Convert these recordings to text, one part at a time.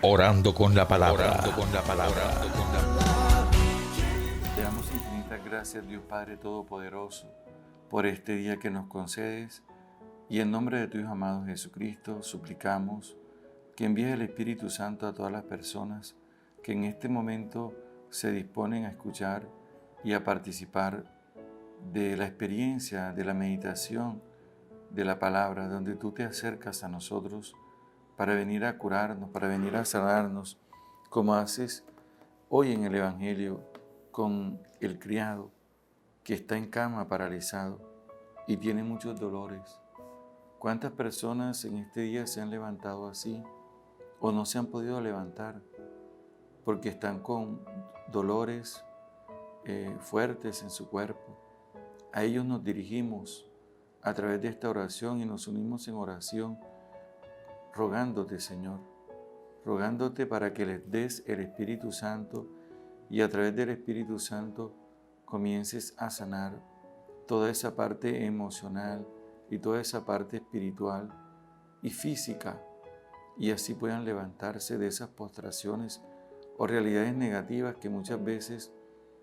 Orando con la palabra. Te damos infinitas gracias, Dios Padre Todopoderoso, por este día que nos concedes, y en nombre de tu Hijo amado Jesucristo suplicamos que envíes el Espíritu Santo a todas las personas que en este momento se disponen a escuchar y a participar de la experiencia, de la meditación, de la palabra, donde tú te acercas a nosotros para venir a curarnos, para venir a sanarnos, como haces hoy en el Evangelio con el criado que está en cama paralizado y tiene muchos dolores. ¿Cuántas personas en este día se han levantado así o no se han podido levantar porque están con dolores fuertes en su cuerpo? A ellos nos dirigimos a través de esta oración y nos unimos en oración rogándote, Señor, rogándote para que les des el Espíritu Santo y a través del Espíritu Santo comiences a sanar toda esa parte emocional y toda esa parte espiritual y física, y así puedan levantarse de esas postraciones o realidades negativas que muchas veces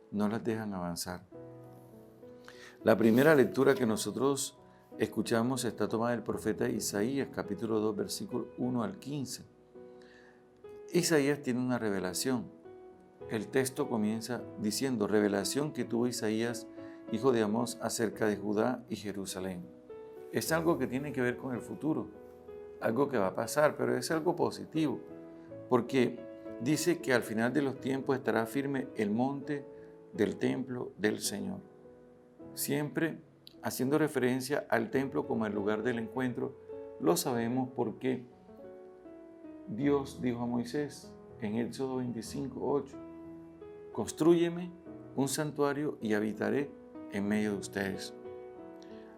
no las dejan avanzar. La primera lectura que nosotros escuchamos está tomada del profeta Isaías, capítulo 2, versículo 1 al 15. Isaías tiene una revelación. El texto comienza diciendo, revelación que tuvo Isaías, hijo de Amós, acerca de Judá y Jerusalén. Es algo que tiene que ver con el futuro, algo que va a pasar, pero es algo positivo, porque dice que al final de los tiempos estará firme el monte del templo del Señor. Siempre haciendo referencia al templo como el lugar del encuentro, lo sabemos porque Dios dijo a Moisés en Éxodo 25:8, constrúyeme un santuario y habitaré en medio de ustedes.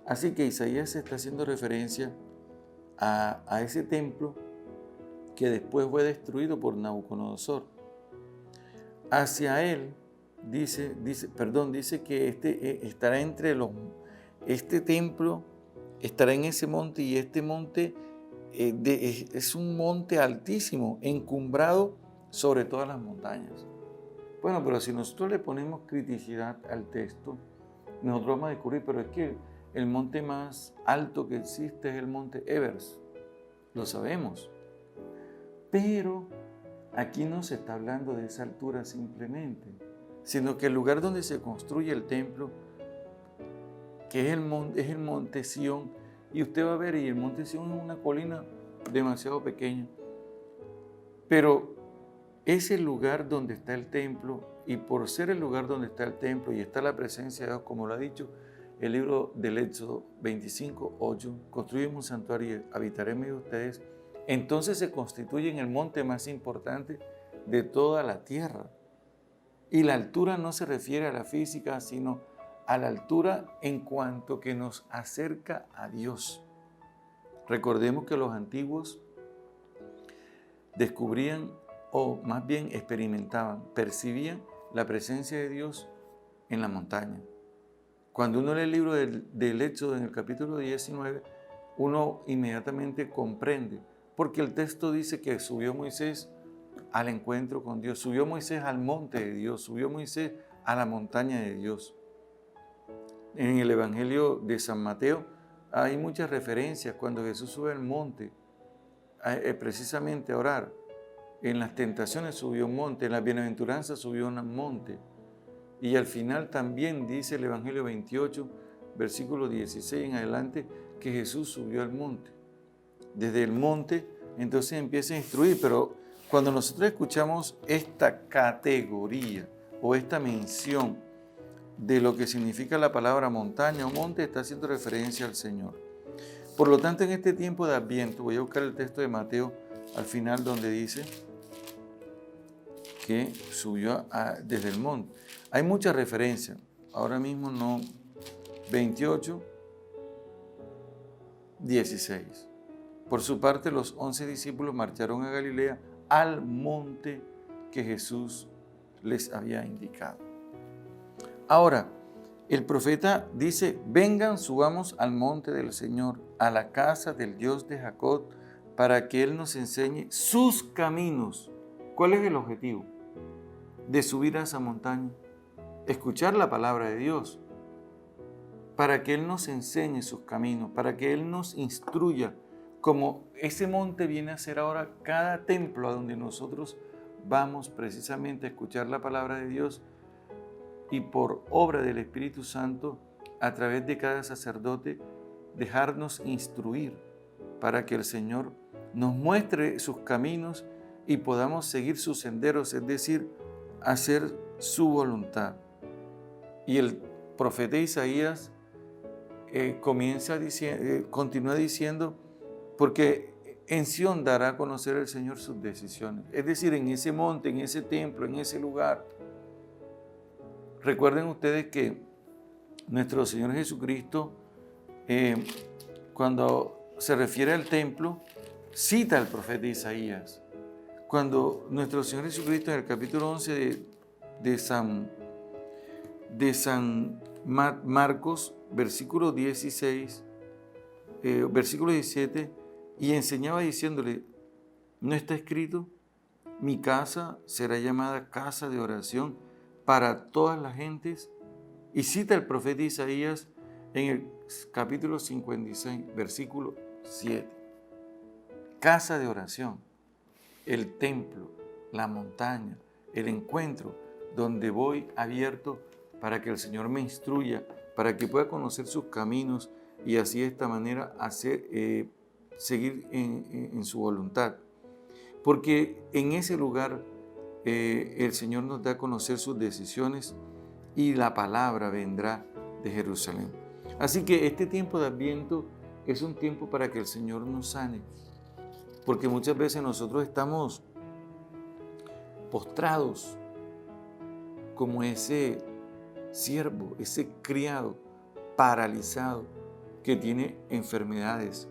Así que Isaías está haciendo referencia a ese templo que después fue destruido por Nabucodonosor. Hacia él dice que estará entre este templo estará en ese monte, y este monte es un monte altísimo, encumbrado sobre todas las montañas. Bueno, pero si nosotros le ponemos criticidad al texto, nosotros vamos a descubrir, pero es que el monte más alto que existe es el monte Everest, lo sabemos. Pero aquí no se está hablando de esa altura simplemente, sino que el lugar donde se construye el templo, que es el monte Sión, y usted va a ver, y el monte Sión es una colina demasiado pequeña, pero es el lugar donde está el templo, y por ser el lugar donde está el templo y está la presencia de Dios, como lo ha dicho el libro del Éxodo 25:8, construimos un santuario y habitaré en medio de ustedes, entonces se constituye en el monte más importante de toda la tierra. Y la altura no se refiere a la física, sino a la altura en cuanto que nos acerca a Dios. Recordemos que los antiguos descubrían, o más bien experimentaban, percibían la presencia de Dios en la montaña. Cuando uno lee el libro del Éxodo en el capítulo 19, uno inmediatamente comprende, porque el texto dice que subió Moisés al encuentro con Dios, subió Moisés al monte de Dios, subió Moisés a la montaña de Dios. En el Evangelio de San Mateo hay muchas referencias cuando Jesús sube al monte, precisamente a orar. En las tentaciones subió un monte, en las bienaventuranzas subió un monte. Y al final también dice el Evangelio 28, versículo 16 en adelante, que Jesús subió al monte. Desde el monte entonces empieza a instruir, pero cuando nosotros escuchamos esta categoría o esta mención de lo que significa la palabra montaña o monte, está haciendo referencia al Señor. Por lo tanto, en este tiempo de Adviento, voy a buscar el texto de Mateo al final, donde dice que subió desde el monte. Hay muchas referencias, ahora mismo no, 28, 16. Por su parte, los 11 discípulos marcharon a Galilea, al monte que Jesús les había indicado. Ahora, el profeta dice, vengan, subamos al monte del Señor, a la casa del Dios de Jacob, para que Él nos enseñe sus caminos. ¿Cuál es el objetivo de subir a esa montaña? Escuchar la palabra de Dios, para que Él nos enseñe sus caminos, para que Él nos instruya, como ese monte viene a ser ahora cada templo a donde nosotros vamos precisamente a escuchar la palabra de Dios y por obra del Espíritu Santo, a través de cada sacerdote, dejarnos instruir para que el Señor nos muestre sus caminos y podamos seguir sus senderos, es decir, hacer su voluntad. Y el profeta Isaías continúa diciendo, porque en Sión dará a conocer el Señor sus decisiones. Es decir, en ese monte, en ese templo, en ese lugar. Recuerden ustedes que nuestro Señor Jesucristo, cuando se refiere al templo, cita al profeta Isaías. Cuando nuestro Señor Jesucristo en el capítulo 11 de San Marcos, versículo 16, versículo 17, y enseñaba diciéndole, ¿no está escrito? Mi casa será llamada casa de oración para todas las gentes. Y cita el profeta Isaías en el capítulo 56, versículo 7. Casa de oración, el templo, la montaña, el encuentro donde voy abierto para que el Señor me instruya, para que pueda conocer sus caminos y así de esta manera seguir en su voluntad. Porque en ese lugar el Señor nos da a conocer sus decisiones y la palabra vendrá de Jerusalén. Así que este tiempo de Adviento es un tiempo para que el Señor nos sane, porque muchas veces nosotros estamos postrados como ese siervo, ese criado paralizado que tiene enfermedades.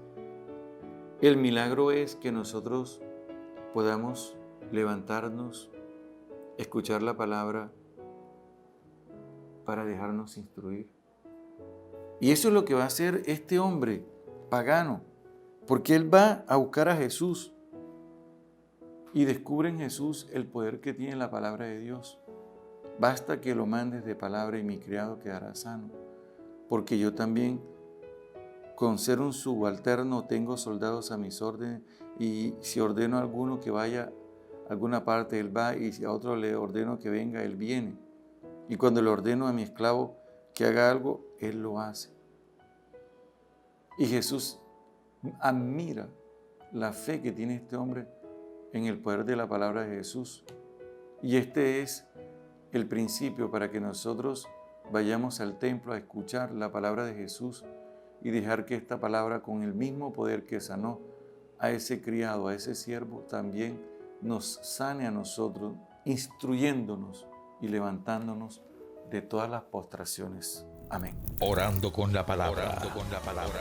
El milagro es que nosotros podamos levantarnos, escuchar la palabra para dejarnos instruir. Y eso es lo que va a hacer este hombre pagano, porque él va a buscar a Jesús y descubre en Jesús el poder que tiene la palabra de Dios. Basta que lo mandes de palabra y mi criado quedará sano, porque yo también, con ser un subalterno, tengo soldados a mis órdenes, y si ordeno a alguno que vaya a alguna parte, él va, y si a otro le ordeno que venga, él viene. Y cuando le ordeno a mi esclavo que haga algo, él lo hace. Y Jesús admira la fe que tiene este hombre en el poder de la palabra de Jesús. Y este es el principio para que nosotros vayamos al templo a escuchar la palabra de Jesús y dejar que esta palabra, con el mismo poder que sanó a ese criado, a ese siervo, también nos sane a nosotros, instruyéndonos y levantándonos de todas las postraciones. Amén. Orando con la palabra. Orando con la palabra.